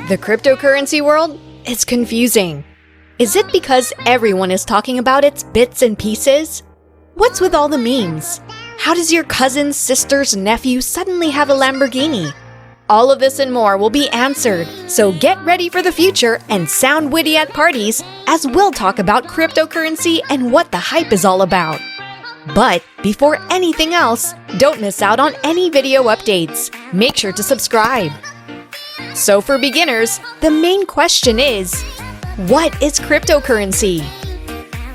The cryptocurrency world? It's confusing. Is it because everyone is talking about its bits and pieces? What's with all the memes? How does your cousin's sister's nephew suddenly have a Lamborghini? All of this and more will be answered, so get ready for the future and sound witty at parties as we'll talk about cryptocurrency and what the hype is all about. But before anything else, don't miss out on any video updates. Make sure to subscribe. So for beginners, the main question is, what is cryptocurrency?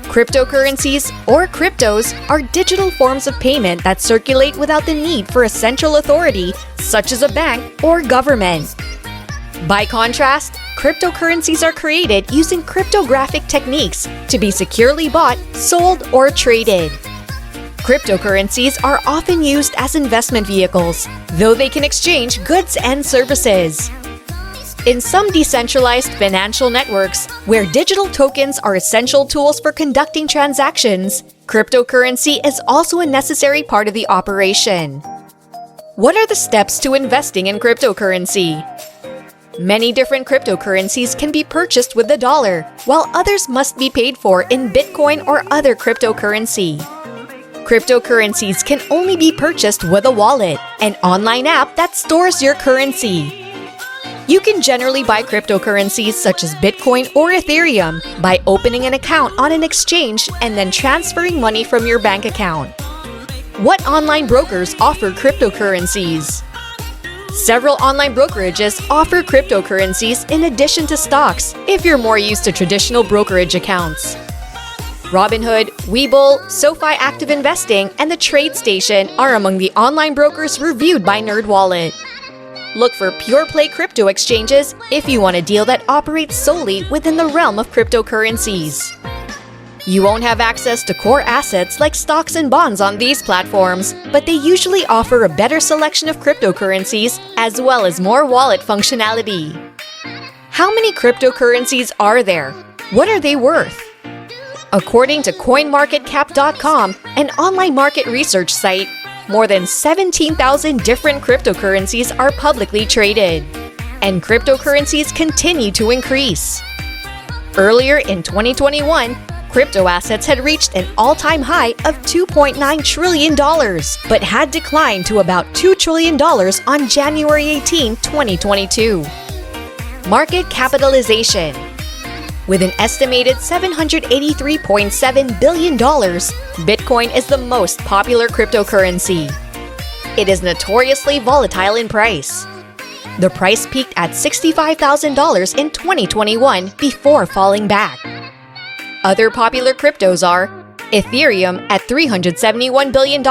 Cryptocurrencies, or cryptos, are digital forms of payment that circulate without the need for a central authority, such as a bank or government. By contrast, cryptocurrencies are created using cryptographic techniques to be securely bought, sold, or traded. Cryptocurrencies are often used as investment vehicles, though they can exchange goods and services. In some decentralized financial networks, where digital tokens are essential tools for conducting transactions, cryptocurrency is also a necessary part of the operation. What are the steps to investing in cryptocurrency? Many different cryptocurrencies can be purchased with the dollar, while others must be paid for in Bitcoin or other cryptocurrency. Cryptocurrencies can only be purchased with a wallet, an online app that stores your currency. You can generally buy cryptocurrencies such as Bitcoin or Ethereum by opening an account on an exchange and then transferring money from your bank account. What online brokers offer cryptocurrencies? Several online brokerages offer cryptocurrencies in addition to stocks if you're more used to traditional brokerage accounts. Robinhood, Webull, SoFi Active Investing, and the TradeStation are among the online brokers reviewed by NerdWallet. Look for pure-play crypto exchanges if you want a deal that operates solely within the realm of cryptocurrencies. You won't have access to core assets like stocks and bonds on these platforms, but they usually offer a better selection of cryptocurrencies as well as more wallet functionality. How many cryptocurrencies are there? What are they worth? According to CoinMarketCap.com, an online market research site, more than 17,000 different cryptocurrencies are publicly traded, and cryptocurrencies continue to increase. Earlier in 2021, crypto assets had reached an all-time high of $2.9 trillion, but had declined to about $2 trillion on January 18, 2022. Market capitalization. With an estimated $783.7 billion, Bitcoin is the most popular cryptocurrency. It is notoriously volatile in price. The price peaked at $65,000 in 2021 before falling back. Other popular cryptos are Ethereum at $371 billion,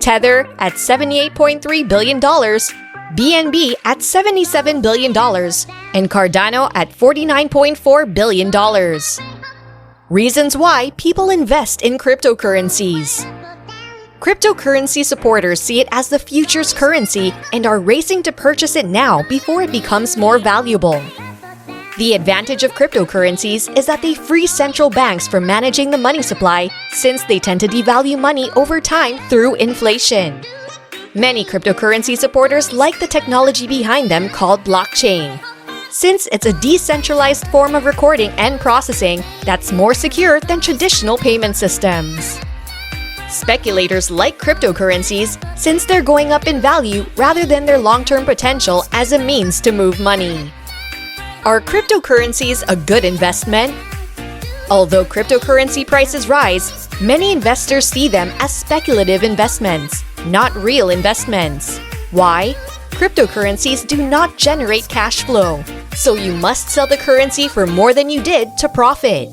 Tether at $78.3 billion, BNB at $77 billion, and Cardano at $49.4 billion. Reasons why people invest in cryptocurrencies. Cryptocurrency supporters see it as the future's currency and are racing to purchase it now before it becomes more valuable. The advantage of cryptocurrencies is that they free central banks from managing the money supply, since they tend to devalue money over time through inflation. Many cryptocurrency supporters like the technology behind them called blockchain, since it's a decentralized form of recording and processing that's more secure than traditional payment systems. Speculators like cryptocurrencies since they're going up in value rather than their long-term potential as a means to move money. Are cryptocurrencies a good investment? Although cryptocurrency prices rise, many investors see them as speculative investments, not real investments. Why? Cryptocurrencies do not generate cash flow, so you must sell the currency for more than you did to profit.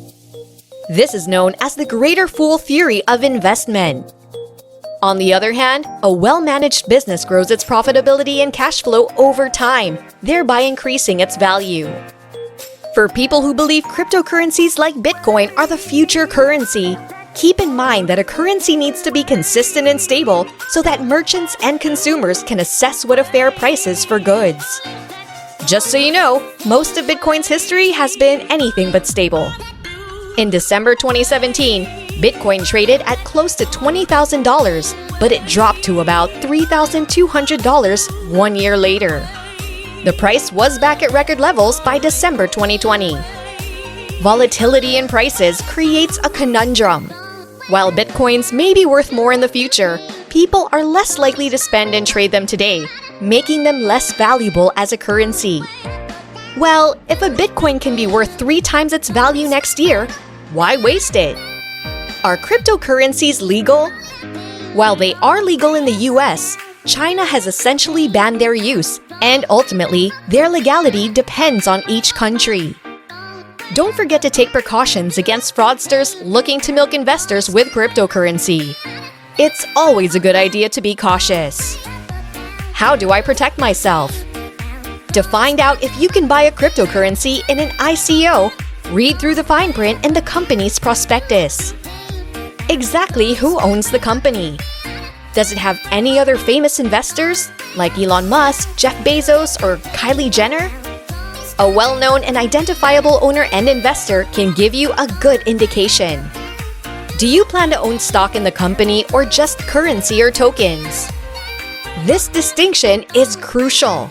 This is known as the greater fool theory of investment. On the other hand, a well-managed business grows its profitability and cash flow over time, thereby increasing its value. For people who believe cryptocurrencies like Bitcoin are the future currency, keep in mind that a currency needs to be consistent and stable so that merchants and consumers can assess what a fair price is for goods. Just so you know, most of Bitcoin's history has been anything but stable. In December 2017, Bitcoin traded at close to $20,000, but it dropped to about $3,200 1 year later. The price was back at record levels by December 2020. Volatility in prices creates a conundrum. While Bitcoins may be worth more in the future, people are less likely to spend and trade them today, making them less valuable as a currency. Well, if a Bitcoin can be worth 3 times its value next year, why waste it? Are cryptocurrencies legal? While they are legal in the US, China has essentially banned their use, and ultimately, their legality depends on each country. Don't forget to take precautions against fraudsters looking to milk investors with cryptocurrency. It's always a good idea to be cautious. How do I protect myself? To find out if you can buy a cryptocurrency in an ICO, read through the fine print in the company's prospectus. Exactly who owns the company? Does it have any other famous investors, like Elon Musk, Jeff Bezos, or Kylie Jenner? A well-known and identifiable owner and investor can give you a good indication. Do you plan to own stock in the company or just currency or tokens? This distinction is crucial.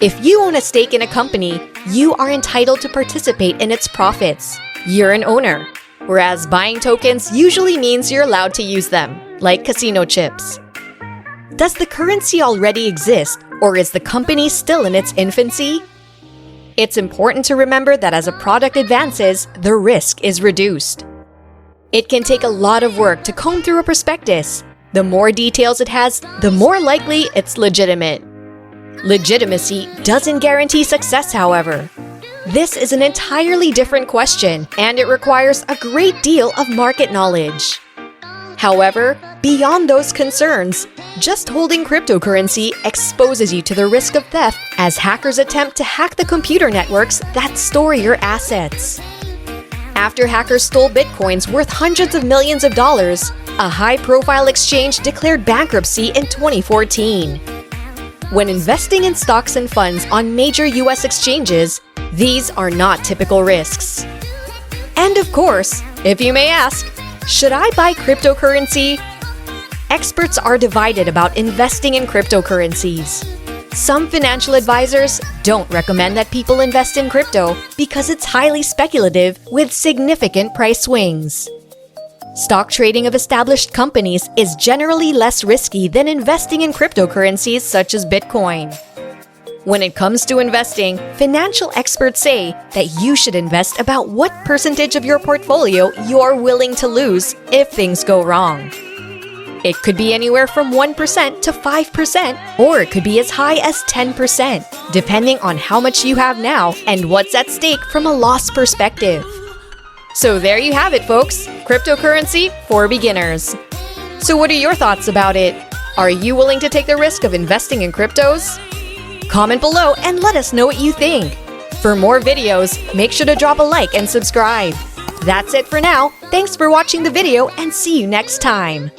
If you own a stake in a company, you are entitled to participate in its profits. You're an owner. Whereas buying tokens usually means you're allowed to use them, like casino chips. Does the currency already exist, or is the company still in its infancy? It's important to remember that as a product advances, the risk is reduced. It can take a lot of work to comb through a prospectus. The more details it has, the more likely it's legitimate. Legitimacy doesn't guarantee success, however. This is an entirely different question, and it requires a great deal of market knowledge. However, beyond those concerns, just holding cryptocurrency exposes you to the risk of theft as hackers attempt to hack the computer networks that store your assets. After hackers stole Bitcoins worth hundreds of millions of dollars, a high-profile exchange declared bankruptcy in 2014. When investing in stocks and funds on major US exchanges, these are not typical risks. And of course, if you may ask, should I buy cryptocurrency? Experts are divided about investing in cryptocurrencies. Some financial advisors don't recommend that people invest in crypto because it's highly speculative with significant price swings. Stock trading of established companies is generally less risky than investing in cryptocurrencies such as Bitcoin. When it comes to investing, financial experts say that you should invest about what percentage of your portfolio you're willing to lose if things go wrong. It could be anywhere from 1% to 5%, or it could be as high as 10%, depending on how much you have now and what's at stake from a loss perspective. So there you have it, folks. Cryptocurrency for beginners. So what are your thoughts about it? Are you willing to take the risk of investing in cryptos? Comment below and let us know what you think. For more videos, make sure to drop a like and subscribe. That's it for now. Thanks for watching the video and see you next time.